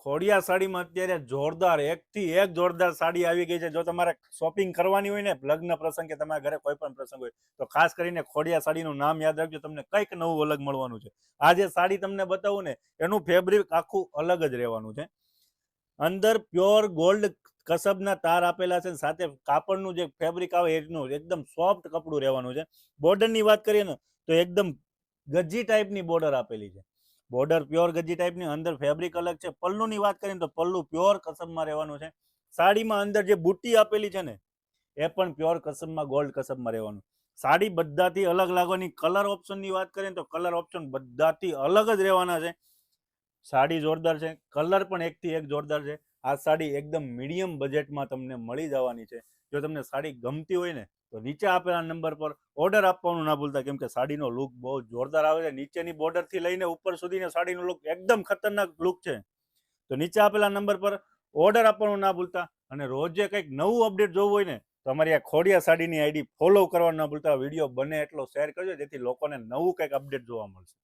ખોડિયા સાડીમાં અત્યારે જોરદાર એકથી એક જોરદાર સાડી આવી ગઈ છે. જો તમારે શોપિંગ કરવાની હોય ને લગ્ન પ્રસંગ કે તમારા ઘરે કોઈ પણ પ્રસંગ હોય તો ખાસ કરીને ખોડિયા સાડીનું નામ યાદ રાખજો, તમને કંઈક નવું અલગ મળવાનું છે. આ જે સાડી તમને બતાવું ને એનું ફેબ્રિક આખું અલગ જ રહેવાનું છે. અંદર પ્યોર ગોલ્ડ કસબના તાર આપેલા છે, સાથે કાપડનું જે ફેબ્રિક આવે એનું એકદમ સોફ્ટ કપડું રહેવાનું છે. બોર્ડરની વાત કરીએ ને તો એકદમ ગજી ટાઈપની બોર્ડર આપેલી છે. બોર્ડર પ્યોર ગજી ટાઈપની, અંદર ફેબ્રિક અલગ છે. પલ્લુની વાત કરીએ તો પલ્લુ પ્યોર કસબમાં રહેવાનું છે. સાડીમાં અંદર જે બુટ્ટી આપેલી છે ને એ પણ પ્યોર કસબમાં ગોલ્ડ કસબમાં રહેવાનું. સાડી બધાથી અલગ લાગવાની. કલર ઓપ્શનની વાત કરીએ તો કલર ઓપ્શન બધાથી અલગ જ રહેવાના છે. સાડી જોરદાર છે, કલર પણ એકથી એક જોરદાર છે. આ સાડી એકદમ મીડિયમ બજેટમાં તમને મળી જવાની છે. જો તમને સાડી ગમતી હોય ને તો નીચે આપેલા નંબર પર ઓર્ડર આપવાનું ના ભૂલતા, કેમ કે સાડીનો લુક બહુ જોરદાર આવે છે. નીચેની બોર્ડરથી લઈને ઉપર સુધીની સાડીનો લુક એકદમ ખતરનાક લુક છે. તો નીચે આપેલા નંબર પર ઓર્ડર આપવાનું ના ભૂલતા. અને રોજે કંઈક નવું અપડેટ જોવું હોય ને તો અમારી આ ખોડિયા સાડીની આઈડી ફોલો કરવાનું ના ભૂલતા. વિડીયો બને એટલો શેર કરજો જેથી લોકોને નવું કંઈક અપડેટ જોવા મળશે.